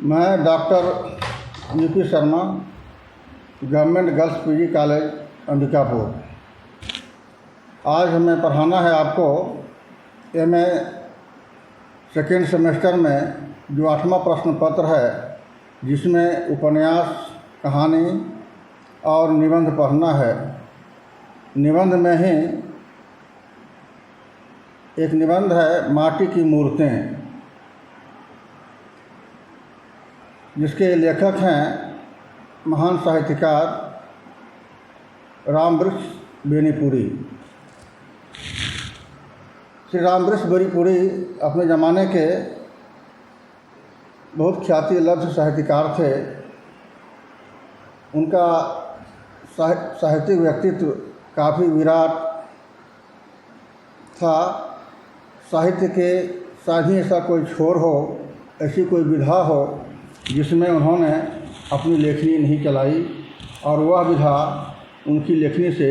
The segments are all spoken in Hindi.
मैं doctor UP Sharma, government girls PG college Ambikapur. आज हमें पढ़ाना है आपको एमए सेकेंड सेमेस्टर में जो 8वां प्रश्न पत्र है, जिसमें उपन्यास, कहानी और निबंध पढ़ना है। निबंध में ही एक निबंध है माटी की मूर्तें, जिसके लेखक हैं महान साहित्यकार रामवृक्ष बेनीपुरी। श्री रामवृक्ष बेनीपुरी अपने ज़माने के बहुत ख्याति लब्ध साहित्यकार थे। उनका साहित्यिक व्यक्तित्व काफ़ी विराट था। साहित्य के साथ ही ऐसा कोई छोर हो, ऐसी कोई विधा हो जिसमें उन्होंने अपनी लेखनी नहीं चलाई और वह विधा उनकी लेखनी से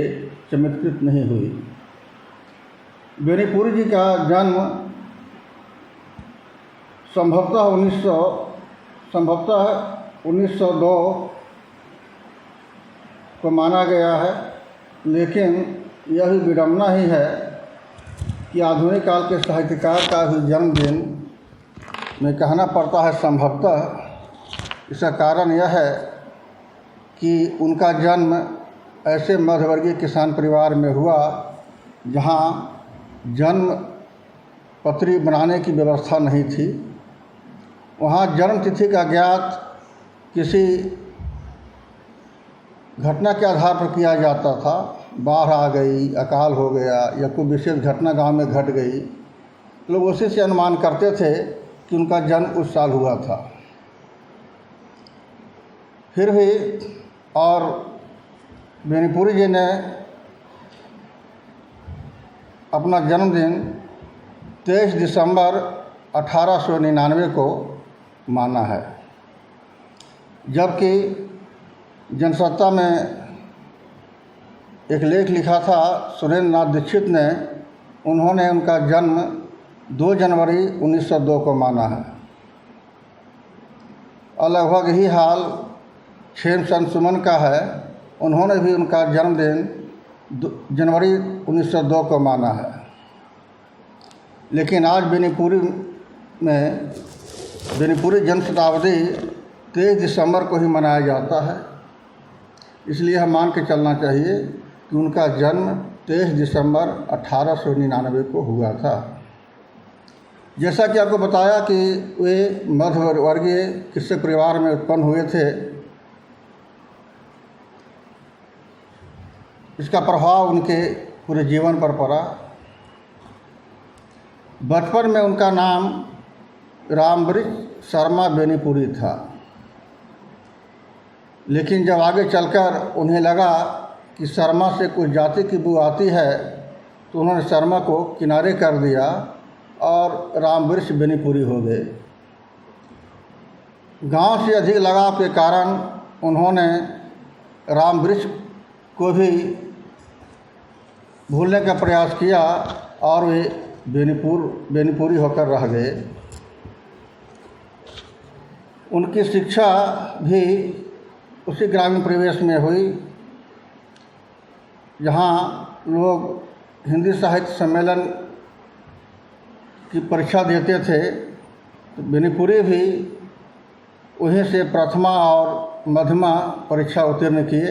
चमत्कृत नहीं हुई। बेनीपुरी जी का जन्म संभवतः 1902 को माना गया है, लेकिन यह भी विडंबना ही है कि आधुनिक काल के साहित्यकार का भी जन्मदिन में कहना पड़ता है संभवतः। इसका कारण यह है कि उनका जन्म ऐसे मध्यवर्गीय किसान परिवार में हुआ जहां जन्म पत्री बनाने की व्यवस्था नहीं थी। वहां जन्म तिथि का ज्ञात किसी घटना के आधार पर किया जाता था। बाढ़ आ गई, अकाल हो गया या कोई विशेष घटना गांव में घट गई, लोग उसी से अनुमान करते थे कि उनका जन्म उस साल हुआ था। फिर भी और बेनीपुरी जी ने अपना जन्मदिन 23 दिसंबर 1899 को माना है, जबकि जनसत्ता में एक लेख लिखा था सुरेंद्र नाथ दीक्षित ने। उन्होंने उनका जन्म 2 जनवरी 1902 को माना है। और लगभग ही हाल खेमचंद सुमन का है। उन्होंने भी उनका जन्मदिन जनवरी 1902 को माना है। लेकिन आज बेनीपुरी जन्म शताब्दी 23 दिसंबर को ही मनाया जाता है। इसलिए हम मान के चलना चाहिए कि उनका जन्म 23 दिसंबर 1899 को हुआ था। जैसा कि आपको बताया कि वे मध्यवर्गीय कृषक परिवार में उत्पन्न हुए थे। इसका प्रभाव उनके पूरे जीवन पर पड़ा। बचपन में उनका नाम रामवृक्ष शर्मा बेनीपुरी था, लेकिन जब आगे चलकर उन्हें लगा कि शर्मा से कुछ जाति की बू आती है, तो उन्होंने शर्मा को किनारे कर दिया और रामवृक्ष बेनीपुरी हो गए। गांव से अधिक लगाव के कारण उन्होंने रामवृक्ष को भी भूलने का प्रयास किया और वे बेनीपुरी होकर रह गए। उनकी शिक्षा भी उसी ग्रामीण परिवेश में हुई जहाँ लोग हिंदी साहित्य सम्मेलन की परीक्षा देते थे। तो बेनीपुरी भी उन्हीं से प्रथमा और मध्यमा परीक्षा उत्तीर्ण किए।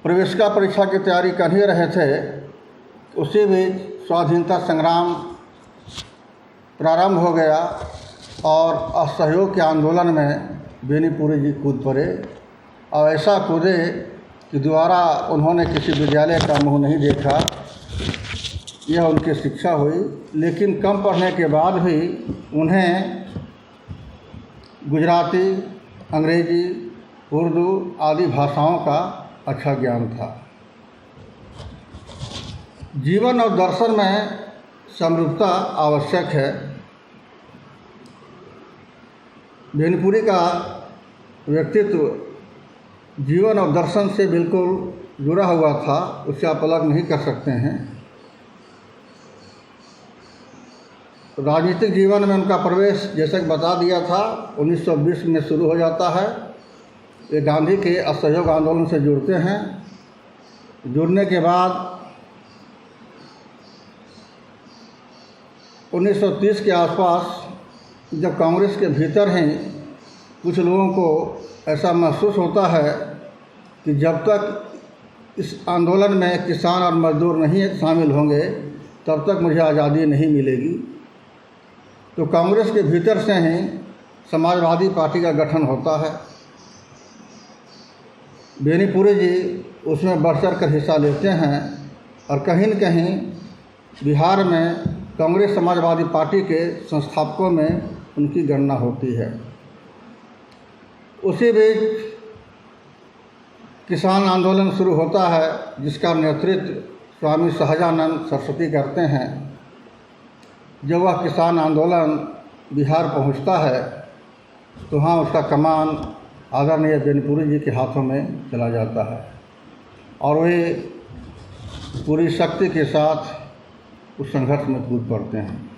प्रवेशिका परीक्षा की तैयारी कर ही रहे थे, उसी बीच स्वाधीनता संग्राम प्रारंभ हो गया और असहयोग के आंदोलन में बेनीपुरी जी कूद पड़े और ऐसा कूदे कि दोबारा उन्होंने किसी विद्यालय का मुँह नहीं देखा। यह उनकी शिक्षा हुई। लेकिन कम पढ़ने के बाद भी उन्हें गुजराती, अंग्रेजी, उर्दू आदि भाषाओं का अच्छा ज्ञान था। जीवन और दर्शन में समरूपता आवश्यक है। बेनीपुरी का व्यक्तित्व जीवन और दर्शन से बिल्कुल जुड़ा हुआ था, उससे आप अलग नहीं कर सकते हैं। राजनीतिक जीवन में उनका प्रवेश जैसे कि बता दिया था 1920 में शुरू हो जाता है। ये गांधी के असहयोग आंदोलन से जुड़ते हैं। जुड़ने के बाद 1930 के आसपास जब कांग्रेस के भीतर हैं कुछ लोगों को ऐसा महसूस होता है कि जब तक इस आंदोलन में किसान और मजदूर नहीं शामिल होंगे तब तक मुझे आज़ादी नहीं मिलेगी। तो कांग्रेस के भीतर से ही समाजवादी पार्टी का गठन होता है। बेनीपुरी जी उसमें बढ़ चढ़ कर हिस्सा लेते हैं और कहीं न कहीं बिहार में कांग्रेस समाजवादी पार्टी के संस्थापकों में उनकी गणना होती है। उसी बीच किसान आंदोलन शुरू होता है जिसका नेतृत्व स्वामी सहजानंद सरस्वती करते हैं। जब वह किसान आंदोलन बिहार पहुंचता है तो वहाँ उसका कमान आदरणीय बेनीपुरी जी के हाथों में चला जाता है और वे पूरी शक्ति के साथ उस संघर्ष में कूद पड़ते हैं।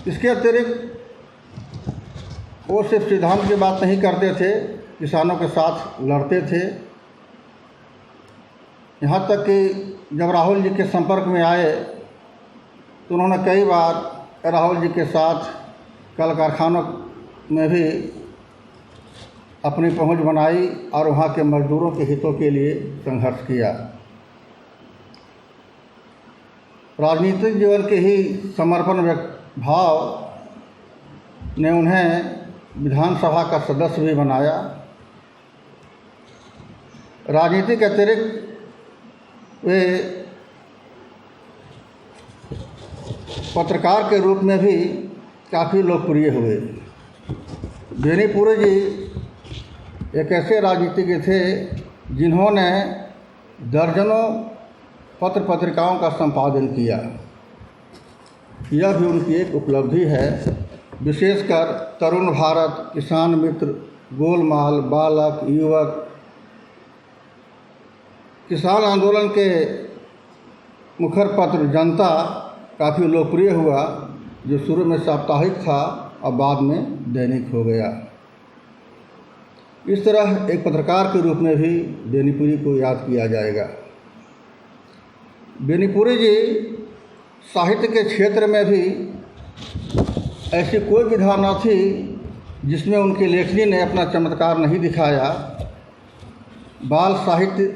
इसके अतिरिक्त वो सिर्फ सिद्धांत की बात नहीं करते थे, किसानों के साथ लड़ते थे। यहाँ तक कि जब राहुल जी के संपर्क में आए तो उन्होंने कई बार राहुल जी के साथ कल कारखानों में भी अपनी पहुंच बनाई और वहाँ के मजदूरों के हितों के लिए संघर्ष किया। राजनीतिक जीवन के ही समर्पण भाव ने उन्हें विधानसभा का सदस्य भी बनाया। राजनीति के अतिरिक्त वे पत्रकार के रूप में भी काफ़ी लोकप्रिय हुए। बेनीपुरी जी एक ऐसे राजनीतिज्ञ थे जिन्होंने दर्जनों पत्र पत्रिकाओं का संपादन किया। यह भी उनकी एक उपलब्धि है। विशेषकर तरुण भारत, किसान मित्र, गोलमाल, बालक, युवक, किसान आंदोलन के मुखर पत्र जनता काफ़ी लोकप्रिय हुआ, जो शुरू में साप्ताहिक था और बाद में दैनिक हो गया। इस तरह एक पत्रकार के रूप में भी बेनीपुरी को याद किया जाएगा। बेनीपुरी जी साहित्य के क्षेत्र में भी ऐसी कोई विधा न थी जिसमें उनकी लेखनी ने अपना चमत्कार नहीं दिखाया। बाल साहित्य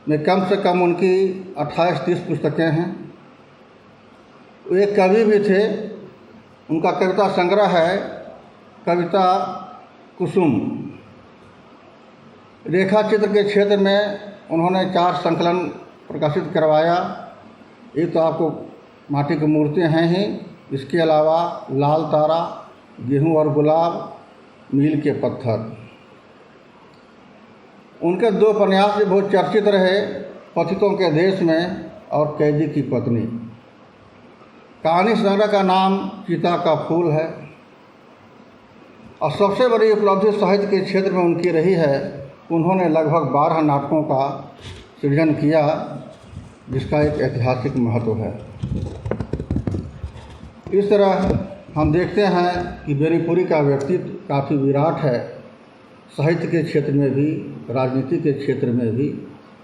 में कम से कम उनकी 28-30 पुस्तकें हैं। वो एक कवि भी थे। उनका कविता संग्रह है कविता कुसुम। रेखा चित्र के क्षेत्र में उन्होंने 4 संकलन प्रकाशित करवाया। एक तो आपको माटी की मूर्तियाँ हैं ही, इसके अलावा लाल तारा, गेहूं और गुलाब, मील के पत्थर। उनके 2 उपन्यास भी बहुत चर्चित रहे, पतितों के देश में और कैदी की पत्नी। कहानी संग्रह का नाम चिता का फूल है। और सबसे बड़ी उपलब्धि साहित्य के क्षेत्र में उनकी रही है, उन्होंने लगभग 12 नाटकों का सृजन किया, जिसका एक ऐतिहासिक महत्व है। इस तरह हम देखते हैं कि बेनीपुरी का व्यक्तित्व काफ़ी विराट है, साहित्य के क्षेत्र में भी, राजनीति के क्षेत्र में भी,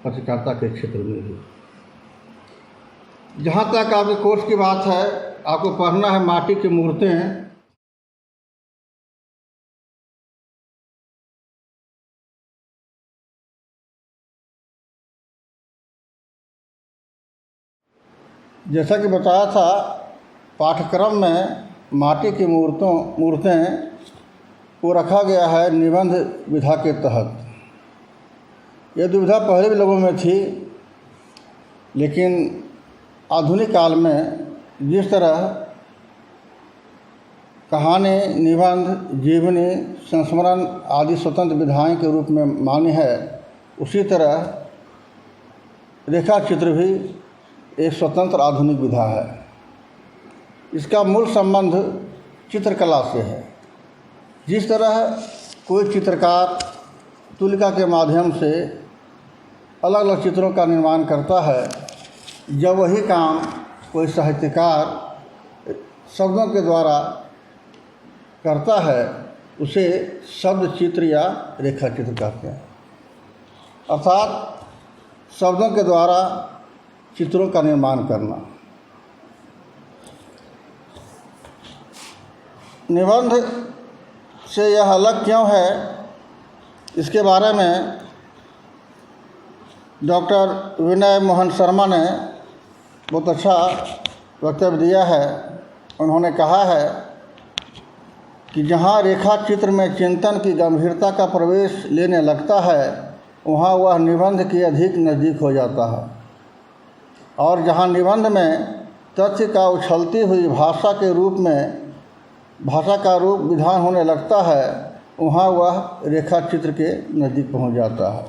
पत्रकारिता के क्षेत्र में भी। जहाँ तक आपके कोर्स की बात है, आपको पढ़ना है माटी की मूर्तें। जैसा कि बताया था, पाठ्यक्रम में माटी की मूर्तें को रखा गया है निबंध विधा के तहत। यह दुविधा पहले भी लोगों में थी, लेकिन आधुनिक काल में जिस तरह कहानी, निबंध, जीवनी, संस्मरण आदि स्वतंत्र विधाएं के रूप में मान्य है, उसी तरह रेखा चित्र भी एक स्वतंत्र आधुनिक विधा है। इसका मूल संबंध चित्रकला से है। जिस तरह कोई चित्रकार तुलिका के माध्यम से अलग अलग चित्रों का निर्माण करता है, जब वही काम कोई साहित्यकार शब्दों के द्वारा करता है उसे शब्द चित्र या रेखा चित्र कहते हैं। अर्थात शब्दों के द्वारा चित्रों का निर्माण करना। निबंध से यह अलग क्यों है, इसके बारे में डॉक्टर विनय मोहन शर्मा ने बहुत अच्छा वक्तव्य दिया है। उन्होंने कहा है कि जहाँ रेखा चित्र में चिंतन की गंभीरता का प्रवेश लेने लगता है वहाँ वह निबंध के अधिक नज़दीक हो जाता है, और जहाँ निबंध में तथ्य का उछलती हुई भाषा का रूप विधान होने लगता है वहाँ वह रेखा चित्र के नज़दीक पहुँच जाता है।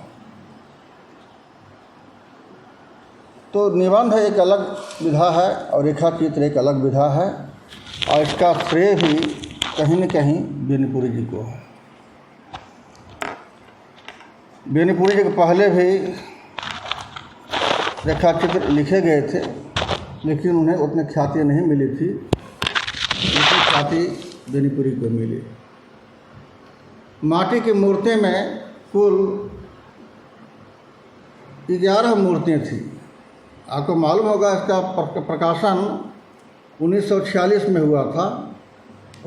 तो निबंध एक अलग विधा है और रेखा चित्र एक अलग विधा है, और इसका श्रेय भी कहीं न कहीं बेनीपुरी जी को है। बेनीपुरी जी के पहले भी रेखा चित्र लिखे गए थे, लेकिन उन्हें उतनी ख्याति नहीं मिली थी जितनी ख्याति बेनीपुरी को मिली। माटी की मूर्ति में कुल 11 मूर्तियाँ थीं। आपको मालूम होगा इसका प्रकाशन 1946 में हुआ था।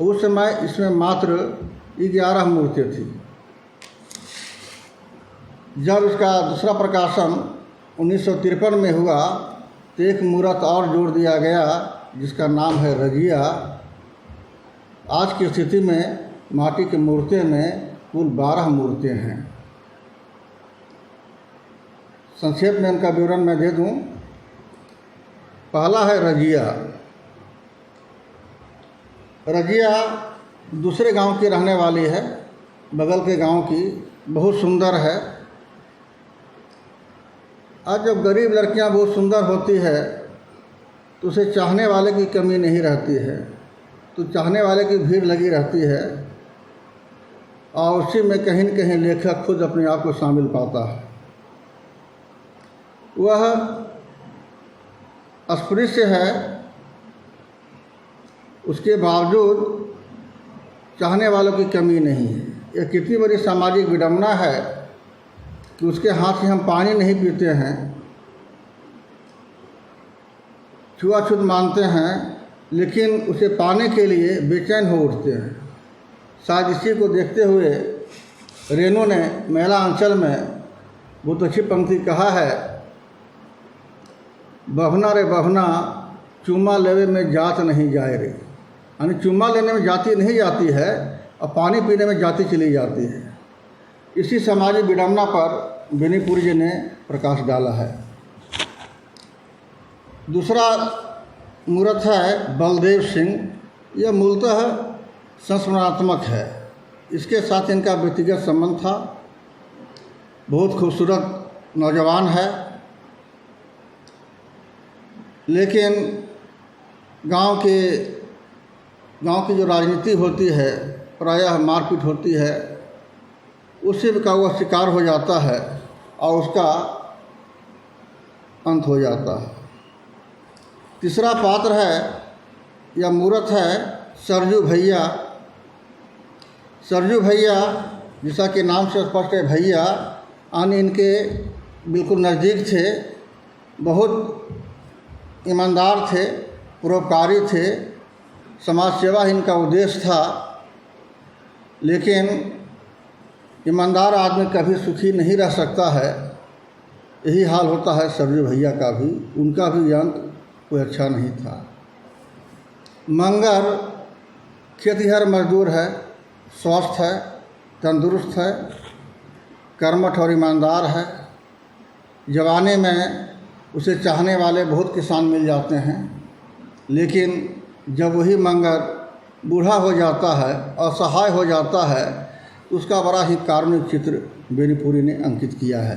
उस समय इसमें मात्र 11 मूर्तियाँ थीं। जब इसका दूसरा प्रकाशन 1953 में हुआ तो एक मूर्त और जोड़ दिया गया जिसका नाम है रजिया। आज की स्थिति में माटी की मूर्तियों में कुल 12 मूर्तियाँ हैं। संक्षेप में इनका विवरण मैं दे दूं। पहला है रजिया। रजिया दूसरे गांव की रहने वाली है, बगल के गांव की, बहुत सुंदर है। आज जब गरीब लड़कियां बहुत सुंदर होती है तो उसे चाहने वाले की कमी नहीं रहती है, तो चाहने वाले की भीड़ लगी रहती है, और उसी में कहीं न कहीं लेखक खुद अपने आप को शामिल पाता है। वह अस्पृश्य है, उसके बावजूद चाहने वालों की कमी नहीं है। यह कितनी बड़ी सामाजिक विडंबना है कि उसके हाथ से हम पानी नहीं पीते हैं, छुआछूत मानते हैं, लेकिन उसे पाने के लिए बेचैन हो उठते हैं। शायद इसी को देखते हुए रेणु ने महिला अंचल में बहुत अच्छी पंक्ति कहा है, बहना रे बहना चूमा लेवे में जात नहीं जाए रे। यानी चूमा लेने में जाति नहीं जाती है और पानी पीने में जाति चली जाती है। इसी सामाजिक विडंबना पर बेनीपुरी जी ने प्रकाश डाला है। दूसरा मूर्त है बलदेव सिंह। यह मूलतः संस्मरणात्मक है। इसके साथ इनका व्यक्तिगत संबंध था। बहुत खूबसूरत नौजवान है, लेकिन गांव की जो राजनीति होती है, प्रायः मारपीट होती है, उसी का वह शिकार हो जाता है और उसका अंत हो जाता है। तीसरा पात्र है या मूर्त है सरजू भैया। सरजू भैया, जैसा कि नाम से स्पष्ट है, भैया यानी इनके बिल्कुल नज़दीक थे, बहुत ईमानदार थे, परोपकारी थे, समाज सेवा इनका उद्देश्य था। लेकिन ईमानदार आदमी कभी सुखी नहीं रह सकता है। यही हाल होता है सरजू भैया का भी। उनका भी अंत कोई अच्छा नहीं था। मंगर खेतिहर मजदूर है, स्वस्थ है, तंदुरुस्त है, कर्मठ और ईमानदार है। जवानी में उसे चाहने वाले बहुत किसान मिल जाते हैं, लेकिन जब वही मंगर बूढ़ा हो जाता है, असहाय हो जाता है, तो उसका बड़ा ही कारुणिक चित्र बेनीपुरी ने अंकित किया है।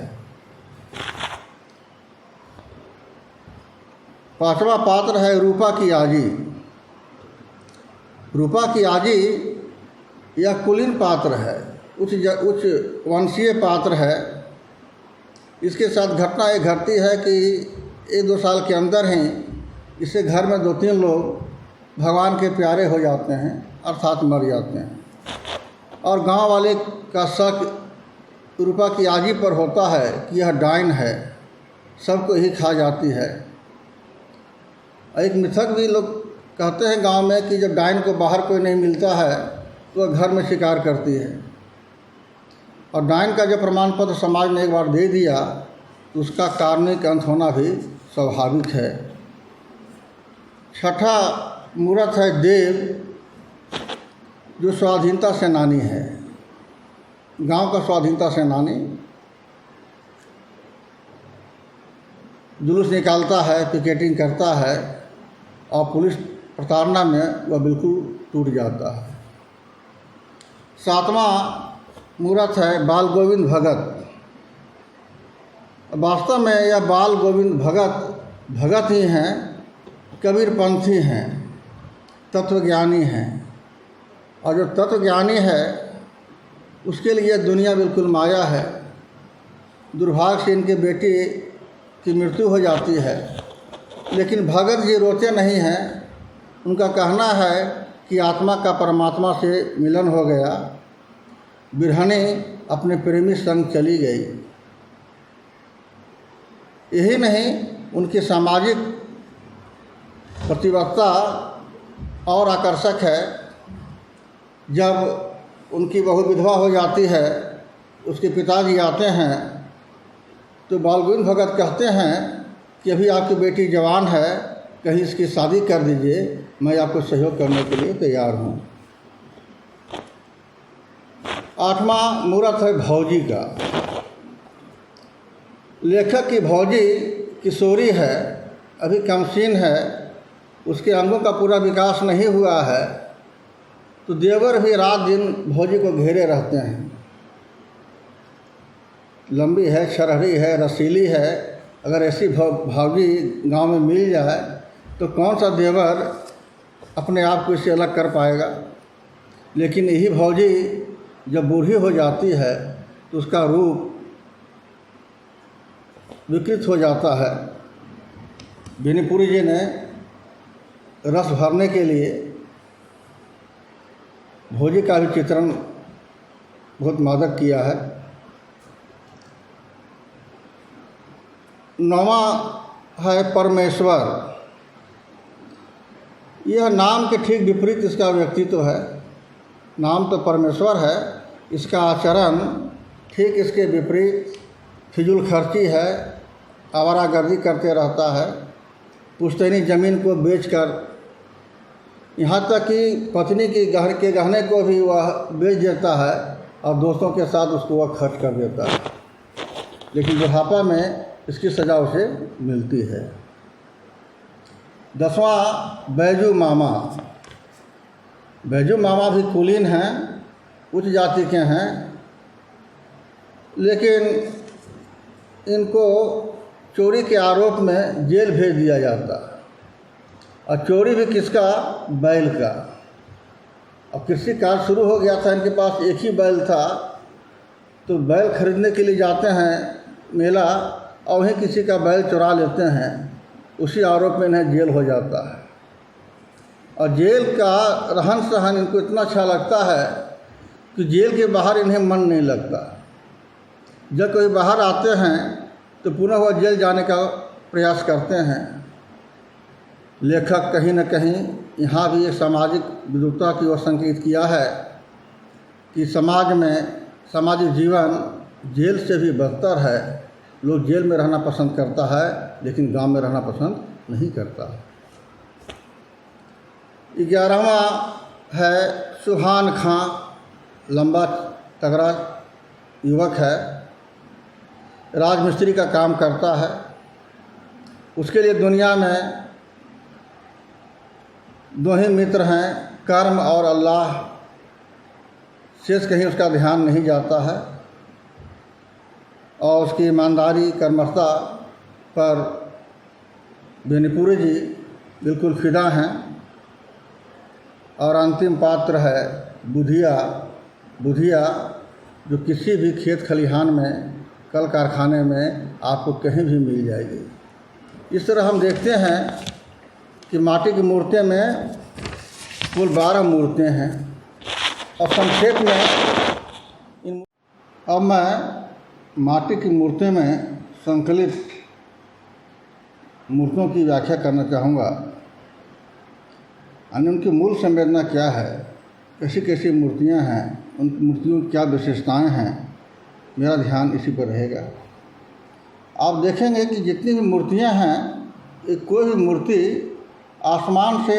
पांचवा पात्र है रूपा की आजी। रूपा की आजी यह कुलीन पात्र है, उच्च वंशीय पात्र है। इसके साथ घटना ये घटती है कि 1-2 साल के अंदर ही इससे घर में 2-3 लोग भगवान के प्यारे हो जाते हैं अर्थात मर जाते हैं। और गांव वाले का शक रूपा की आजी पर होता है कि यह डाइन है, सबको ही खा जाती है। एक मिथक भी लोग कहते हैं गांव में कि जब डाइन को बाहर कोई नहीं मिलता है तो वह घर में शिकार करती है। और डाइन का जब प्रमाण पत्र समाज ने एक बार दे दिया तो उसका कार्मिक अंत होना भी स्वाभाविक है। छठा मूर्त है देव, जो स्वाधीनता सेनानी है, गांव का स्वाधीनता सेनानी। जुलूस निकालता है, पिकेटिंग करता है और पुलिस प्रताड़ना में वह बिल्कुल टूट जाता है। 7वां मूर्त है बाल गोविंद भगत। वास्तव में यह बाल गोविंद भगत ही हैं, कबीरपंथी हैं, तत्वज्ञानी हैं। और जो तत्वज्ञानी है उसके लिए दुनिया बिल्कुल माया है। दुर्भाग्य से इनके बेटी की मृत्यु हो जाती है, लेकिन भगत जी रोते नहीं हैं। उनका कहना है कि आत्मा का परमात्मा से मिलन हो गया, बिरहनी अपने प्रेमी संग चली गई। यही नहीं, उनकी सामाजिक प्रतिबद्धता और आकर्षक है। जब उनकी बहू विधवा हो जाती है, उसके पिताजी आते हैं तो बाल गोविंद भगत कहते हैं कि अभी आपकी बेटी जवान है, कहीं इसकी शादी कर दीजिए, मैं आपको सहयोग करने के लिए तैयार हूँ। 8वां मूर्त है भौजी का। लेखक की भौजी किशोरी है, अभी कमसीन है, उसके अंगों का पूरा विकास नहीं हुआ है, तो देवर भी रात दिन भौजी को घेरे रहते हैं। लंबी है, शरहरी है, रसीली है। अगर ऐसी भौजी गांव में मिल जाए तो कौन सा देवर अपने आप को इससे अलग कर पाएगा। लेकिन यही भौजी जब बूढ़ी हो जाती है तो उसका रूप विकृत हो जाता है। बेनीपुरी जी ने रस भरने के लिए भौजी का भी चित्रण बहुत मादक किया है। 9वां है परमेश्वर। यह नाम के ठीक विपरीत इसका व्यक्तित्व है। नाम तो परमेश्वर है, इसका आचरण ठीक इसके विपरीत फिजूल खर्ची है, आवारागर्दी करते रहता है, पुश्तैनी ज़मीन को बेचकर, यहाँ तक कि पत्नी की गहने को भी वह बेच देता है और दोस्तों के साथ उसको वह खर्च कर देता है। लेकिन बुढ़ापा में इसकी सज़ा उसे मिलती है। 10वां बैजू मामा। बैजू मामा भी कुलीन हैं, उच्च जाति के हैं, लेकिन इनको चोरी के आरोप में जेल भेज दिया जाता है। और चोरी भी किसका? बैल का। अब कृषि कार्य शुरू हो गया था, इनके पास एक ही बैल था, तो बैल खरीदने के लिए जाते हैं मेला और वहीं किसी का बैल चुरा लेते हैं। उसी आरोप में इन्हें जेल हो जाता है। और जेल का रहन सहन इनको इतना अच्छा लगता है कि जेल के बाहर इन्हें मन नहीं लगता। जब कोई बाहर आते हैं तो पुनः वह जेल जाने का प्रयास करते हैं। लेखक कहीं न कहीं यहाँ भी एक सामाजिक विद्वता की ओर संकेत किया है कि समाज में सामाजिक जीवन जेल से भी बदतर है। लोग जेल में रहना पसंद करता है, लेकिन गांव में रहना पसंद नहीं करता। 11वां है सुभान खां। लंबा तगड़ा युवक है, राजमिस्त्री का काम करता है। उसके लिए दुनिया में दो ही मित्र हैं, कर्म और अल्लाह। शेष कहीं उसका ध्यान नहीं जाता है और उसकी ईमानदारी, कर्मठता पर बेनीपुरी जी बिल्कुल फिदा हैं। और अंतिम पात्र है बुधिया, जो किसी भी खेत खलिहान में, कल कारखाने में आपको कहीं भी मिल जाएगी। इस तरह हम देखते हैं कि माटी की मूर्तियों में कुल 12 मूर्तियाँ हैं और संक्षेप में अब मैं माटी की मूर्तियों में संकलित मूर्तियों की व्याख्या करना चाहूँगा। यानी उनकी मूल संवेदना क्या है, कैसी कैसी मूर्तियाँ हैं, उन मूर्तियों की क्या विशेषताएँ हैं, मेरा ध्यान इसी पर रहेगा। आप देखेंगे कि जितनी भी मूर्तियाँ हैं, एक कोई भी मूर्ति आसमान से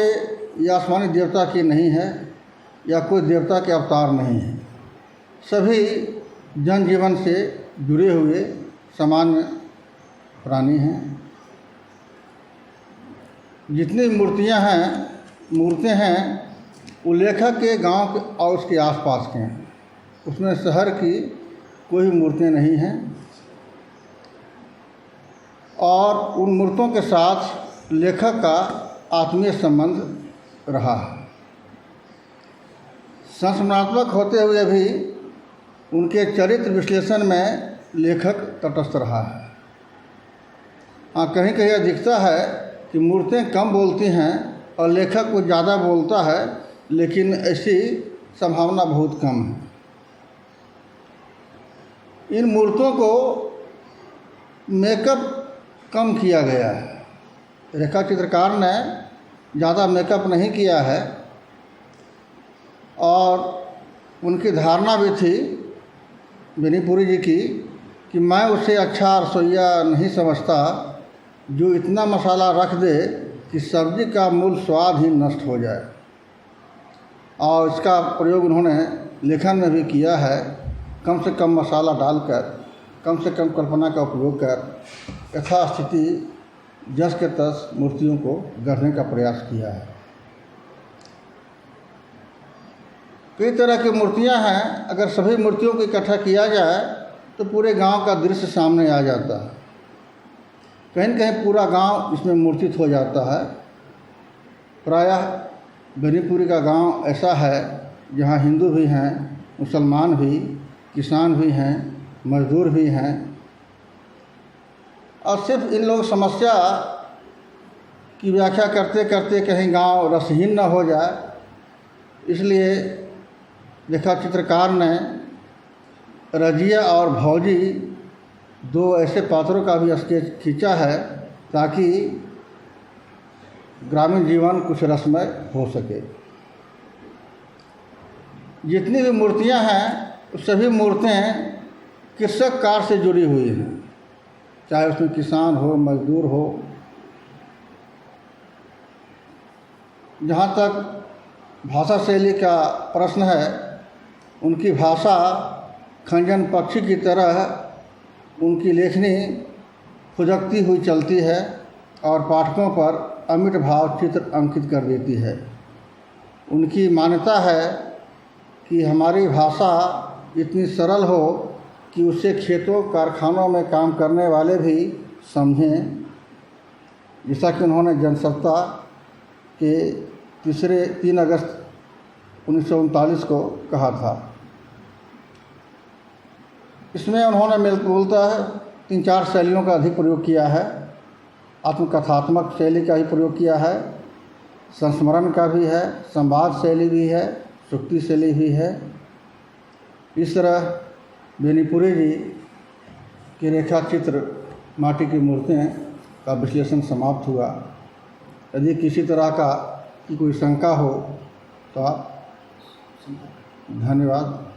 या आसमानी देवता की नहीं है या कोई देवता के अवतार नहीं है। सभी जनजीवन से जुड़े हुए सामान्य प्राणी हैं। जितनी मूर्तियाँ हैं वो लेखक के गांव और उसके आसपास के हैं। उसमें शहर की कोई मूर्तियाँ नहीं हैं और उन मूर्तियों के साथ लेखक का आत्मीय संबंध रहा है। संस्मरणात्मक होते हुए भी उनके चरित्र विश्लेषण में लेखक तटस्थ रहा है। हाँ, कहीं कहीं यह दिखता है कि मूर्तियाँ कम बोलती हैं और लेखक को ज़्यादा बोलता है, लेकिन ऐसी संभावना बहुत कम है। इन मूर्तियों को मेकअप कम किया गया है। रेखा चित्रकार ने ज़्यादा मेकअप नहीं किया है और उनकी धारणा भी थी बेनीपुरी जी की कि मैं उसे अच्छा रसोइया नहीं समझता जो इतना मसाला रख दे कि सब्ज़ी का मूल स्वाद ही नष्ट हो जाए। और इसका प्रयोग उन्होंने लेखन में भी किया है। कम से कम मसाला डालकर, कम से कम कल्पना का उपयोग कर यथास्थिति जस के तस मूर्तियों को गढ़ने का प्रयास किया है। कई तरह की मूर्तियां हैं। अगर सभी मूर्तियों को इकट्ठा किया जाए तो पूरे गांव का दृश्य सामने आ जाता है। कहीं न कहीं पूरा गांव इसमें मूर्तित हो जाता है। प्रायः बेनीपुरी का गांव ऐसा है जहां हिंदू भी हैं, मुसलमान भी, किसान भी हैं, मजदूर भी हैं और सिर्फ इन लोग समस्या की व्याख्या करते करते कहीं गांव रसहीन न हो जाए, इसलिए रेखा चित्रकार ने रजिया और भौजी 2 ऐसे पात्रों का भी स्केच खींचा है ताकि ग्रामीण जीवन कुछ रसमय हो सके। जितनी भी मूर्तियां हैं सभी मूर्तियां कृषक कार्य से जुड़ी हुई हैं, चाहे उसमें किसान हो, मजदूर हो। जहाँ तक भाषा शैली का प्रश्न है, उनकी भाषा खंजन पक्षी की तरह उनकी लेखनी फुदकती हुई चलती है और पाठकों पर अमिट भाव चित्र अंकित कर देती है। उनकी मान्यता है कि हमारी भाषा इतनी सरल हो कि उसे खेतों कारखानों में काम करने वाले भी समझें, जैसा कि उन्होंने जनसत्ता के 3 अगस्त 1939 को कहा था। इसमें उन्होंने मूलतः 3-4 शैलियों का अधिक प्रयोग किया है। आत्मकथात्मक शैली का ही प्रयोग किया है, संस्मरण का भी है, संवाद शैली भी है, सुक्ति शैली भी है। इस तरह बेनीपुरी जी के रेखा चित्र माटी की मूर्तियाँ का विश्लेषण समाप्त हुआ। यदि किसी तरह का की कोई शंका हो तो आप धन्यवाद।